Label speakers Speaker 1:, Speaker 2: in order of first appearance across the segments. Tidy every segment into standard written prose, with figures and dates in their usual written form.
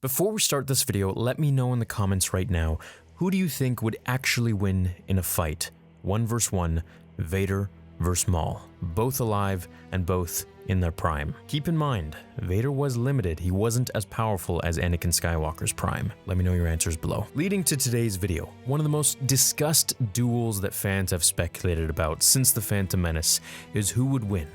Speaker 1: Before we start this video, let me know in the comments right now, who do you think would actually win in a fight? 1 vs 1, Vader vs Maul. Both alive and both in their prime. Keep in mind, Vader was limited. He wasn't as powerful as Anakin Skywalker's prime. Let me know your answers below. Leading to today's video, one of the most discussed duels that fans have speculated about since The Phantom Menace is who would win,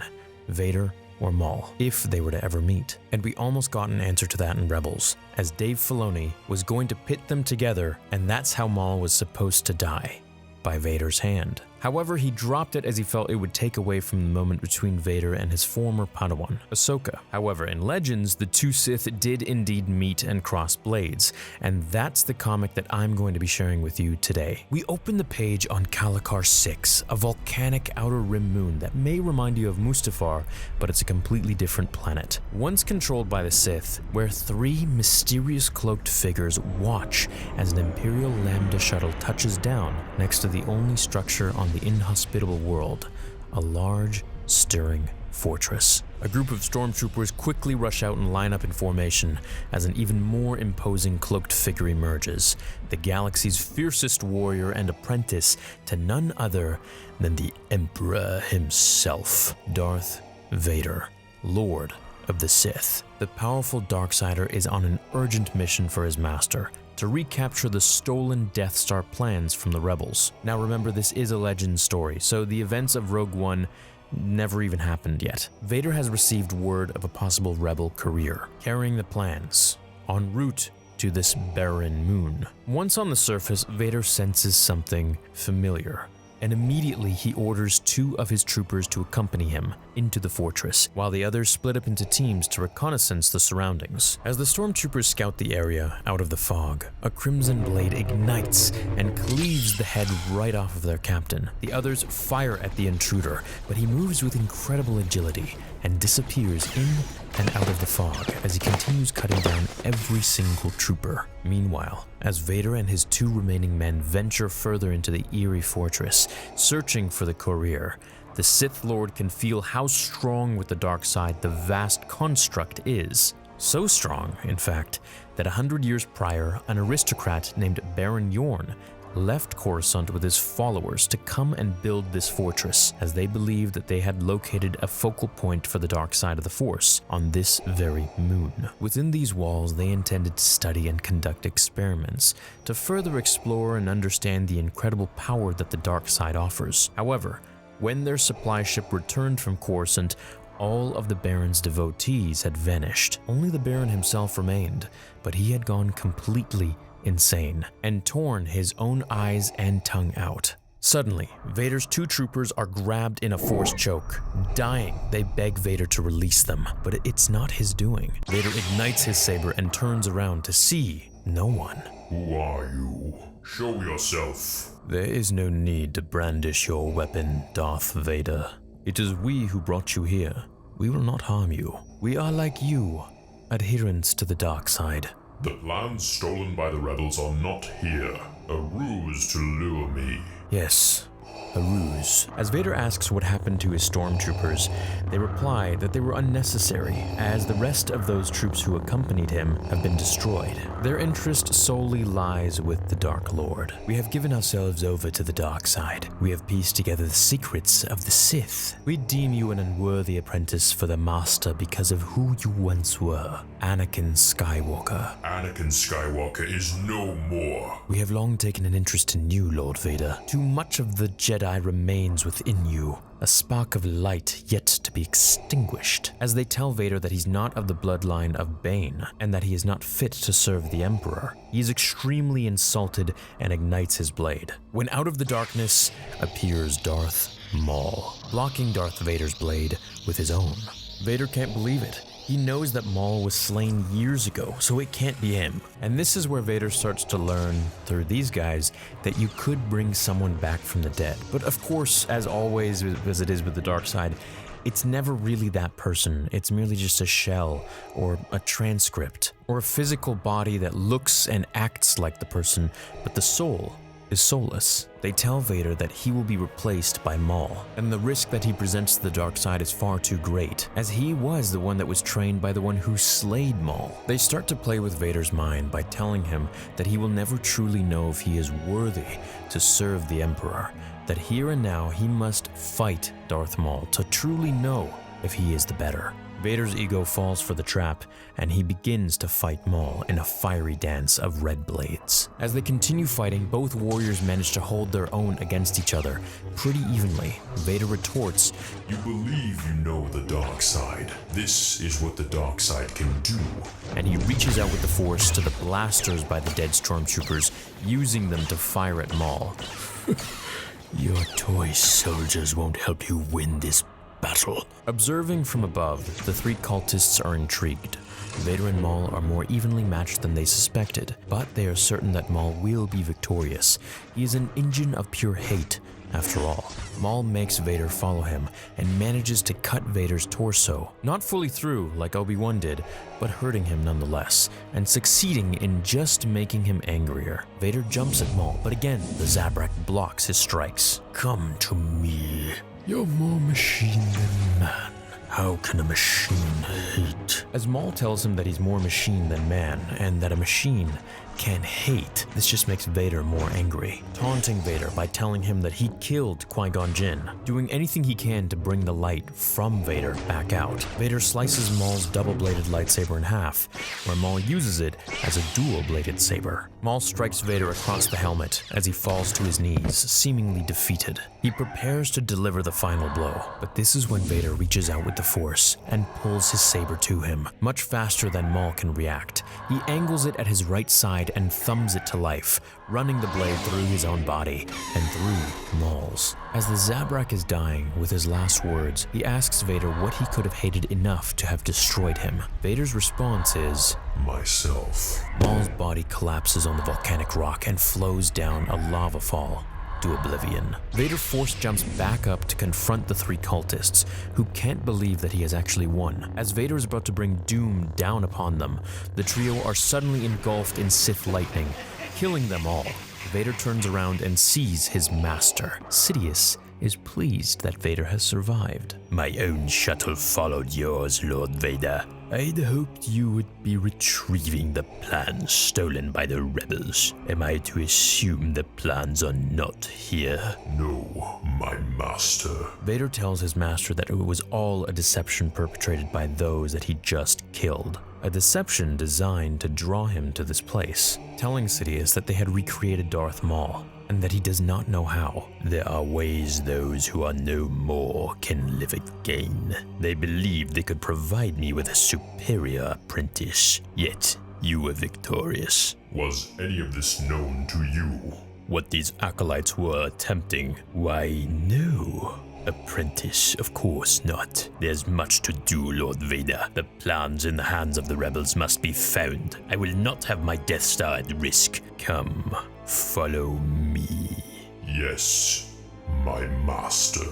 Speaker 1: Vader or Maul, if they were to ever meet. And we almost got an answer to that in Rebels, as Dave Filoni was going to pit them together, and that's how Maul was supposed to die, by Vader's hand. However, he dropped it as he felt it would take away from the moment between Vader and his former Padawan, Ahsoka. However, in Legends, the two Sith did indeed meet and cross blades, and that's the comic that I'm going to be sharing with you today. We open the page on Kalikar 6, a volcanic outer rim moon that may remind you of Mustafar, but it's a completely different planet. Once controlled by the Sith, where 3 mysterious cloaked figures watch as an Imperial Lambda shuttle touches down next to the only structure on the inhospitable world, a large, stirring fortress. A group of stormtroopers quickly rush out and line up in formation as an even more imposing cloaked figure emerges, the galaxy's fiercest warrior and apprentice to none other than the Emperor himself, Darth Vader, Lord of the Sith. The powerful Darksider is on an urgent mission for his master, to recapture the stolen Death Star plans from the Rebels. Now remember, this is a Legends story, so the events of Rogue One never even happened yet. Vader has received word of a possible Rebel career, carrying the plans, en route to this barren moon. Once on the surface, Vader senses something familiar, and immediately he orders 2 of his troopers to accompany him into the fortress, while the others split up into teams to reconnaissance the surroundings. As the stormtroopers scout the area out of the fog, a crimson blade ignites and cleaves the head right off of their captain. The others fire at the intruder, but he moves with incredible agility and disappears in and out of the fog as he continues cutting down every single trooper. Meanwhile, as Vader and his 2 remaining men venture further into the eerie fortress, searching for the courier, the Sith Lord can feel how strong with the dark side the vast construct is. So strong, in fact, that 100 years prior, an aristocrat named Baron Yorn left Coruscant with his followers to come and build this fortress, as they believed that they had located a focal point for the dark side of the Force on this very moon. Within these walls, they intended to study and conduct experiments to further explore and understand the incredible power that the dark side offers. However, when their supply ship returned from Coruscant, all of the Baron's devotees had vanished. Only the Baron himself remained, but he had gone completely insane and torn his own eyes and tongue out. Suddenly, Vader's 2 troopers are grabbed in a force choke. Dying, they beg Vader to release them, but it's not his doing. Vader ignites his saber and turns around to see no one.
Speaker 2: Who are you? Show yourself.
Speaker 1: There is no need to brandish your weapon, Darth Vader. It is we who brought you here. We will not harm you. We are like you, adherents to the dark side.
Speaker 2: The plans stolen by the rebels are not here. A ruse to lure me.
Speaker 1: Yes, a ruse. As Vader asks what happened to his stormtroopers, they reply that they were unnecessary, as the rest of those troops who accompanied him have been destroyed. Their interest solely lies with the Dark Lord. We have given ourselves over to the dark side. We have pieced together the secrets of the Sith. We deem you an unworthy apprentice for the Master because of who you once were, Anakin Skywalker.
Speaker 2: Anakin Skywalker is no more.
Speaker 1: We have long taken an interest in you, Lord Vader. Too much of the Jedi remains within you, a spark of light yet to be extinguished, as they tell Vader that he's not of the bloodline of Bane and that he is not fit to serve the Emperor. He is extremely insulted and ignites his blade. When out of the darkness appears Darth Maul, blocking Darth Vader's blade with his own. Vader can't believe it. He knows that Maul was slain years ago, so it can't be him. And this is where Vader starts to learn, through these guys, that you could bring someone back from the dead. But of course, as always, as it is with the dark side, it's never really that person. It's merely just a shell, or a transcript, or a physical body that looks and acts like the person, but the soul is soulless. They tell Vader that he will be replaced by Maul, and the risk that he presents to the dark side is far too great, as he was the one that was trained by the one who slayed Maul. They start to play with Vader's mind by telling him that he will never truly know if he is worthy to serve the Emperor, that here and now he must fight Darth Maul to truly know if he is the better. Vader's ego falls for the trap, and he begins to fight Maul in a fiery dance of red blades. As they continue fighting, both warriors manage to hold their own against each other pretty evenly. Vader retorts,
Speaker 2: "You believe you know the dark side. This is what the dark side can do."
Speaker 1: and he reaches out with the Force to the blasters by the dead stormtroopers, using them to fire at Maul. "Your toy soldiers won't help you win this battle." Observing from above, the three cultists are intrigued. Vader and Maul are more evenly matched than they suspected, but they are certain that Maul will be victorious. He is an engine of pure hate, after all. Maul makes Vader follow him and manages to cut Vader's torso, not fully through like Obi-Wan did, but hurting him nonetheless, and succeeding in just making him angrier. Vader jumps at Maul, but again, the Zabrak blocks his strikes. "Come to me. You're more machine than man. How can a machine hate?" As Maul tells him that he's more machine than man, and that a machine can hate, this just makes Vader more angry, taunting Vader by telling him that he killed Qui-Gon Jinn, doing anything he can to bring the light from Vader back out. Vader slices Maul's double-bladed lightsaber in half, where Maul uses it as a dual-bladed saber. Maul strikes Vader across the helmet as he falls to his knees, seemingly defeated. He prepares to deliver the final blow, but this is when Vader reaches out with the Force and pulls his saber to him, much faster than Maul can react. He angles it at his right side and thumbs it to life, running the blade through his own body and through Maul's. As the Zabrak is dying, with his last words, he asks Vader what he could have hated enough to have destroyed him. Vader's response is,
Speaker 2: "Myself."
Speaker 1: Maul's body collapses on the volcanic rock and flows down a lava fall to oblivion. Vader force jumps back up to confront the three cultists, who can't believe that he has actually won. As Vader is about to bring doom down upon them, the trio are suddenly engulfed in Sith lightning, killing them all. Vader turns around and sees his master. Sidious is pleased that Vader has survived. "My own shuttle followed yours, Lord Vader. I'd hoped you would be retrieving the plans stolen by the rebels. Am I to assume the plans are not here?"
Speaker 2: "No, my master."
Speaker 1: Vader tells his master that it was all a deception perpetrated by those that he just killed. A deception designed to draw him to this place, telling Sidious that they had recreated Darth Maul, and that he does not know how. "There are ways those who are no more can live again. They believed they could provide me with a superior apprentice, yet you were victorious."
Speaker 2: "Was any of this known to you?"
Speaker 1: "What these acolytes were attempting? Why, no. Apprentice, of course not. There's much to do, Lord Vader. The plans in the hands of the rebels must be found. I will not have my Death Star at risk. Come, follow me."
Speaker 2: "Yes, my master."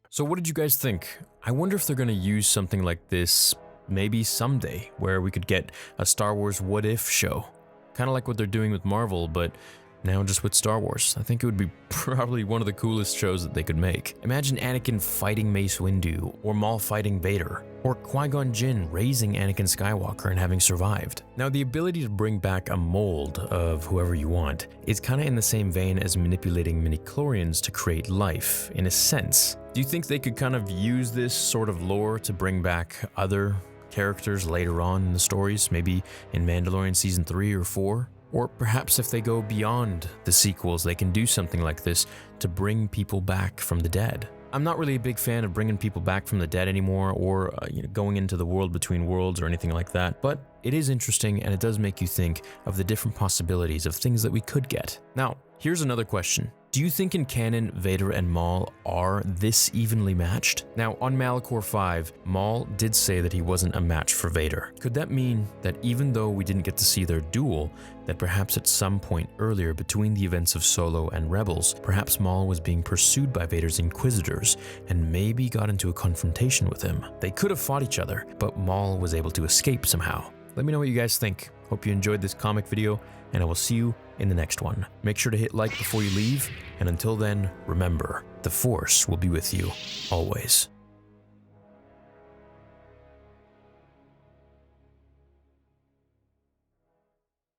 Speaker 1: So what did you guys think? I wonder if they're going to use something like this maybe someday, where we could get a Star Wars What If show. Kind of like what they're doing with Marvel, but now just with Star Wars. I think it would be probably one of the coolest shows that they could make. Imagine Anakin fighting Mace Windu, or Maul fighting Vader, or Qui-Gon Jinn raising Anakin Skywalker and having survived. Now, the ability to bring back a mold of whoever you want is kind of in the same vein as manipulating midi-chlorians to create life, in a sense. Do you think they could kind of use this sort of lore to bring back other characters later on in the stories, maybe in Mandalorian Season 3 or 4? Or perhaps if they go beyond the sequels, they can do something like this to bring people back from the dead. I'm not really a big fan of bringing people back from the dead anymore, or going into the world between worlds or anything like that, but it is interesting and it does make you think of the different possibilities of things that we could get. Now, here's another question. Do you think in canon, Vader and Maul are this evenly matched? Now, on Malachor 5, Maul did say that he wasn't a match for Vader. Could that mean that even though we didn't get to see their duel, that perhaps at some point earlier between the events of Solo and Rebels, perhaps Maul was being pursued by Vader's Inquisitors and maybe got into a confrontation with him? They could have fought each other, but Maul was able to escape somehow. Let me know what you guys think. Hope you enjoyed this comic video, and I will see you in the next one. Make sure to hit like before you leave, and until then, remember, the Force will be with you always.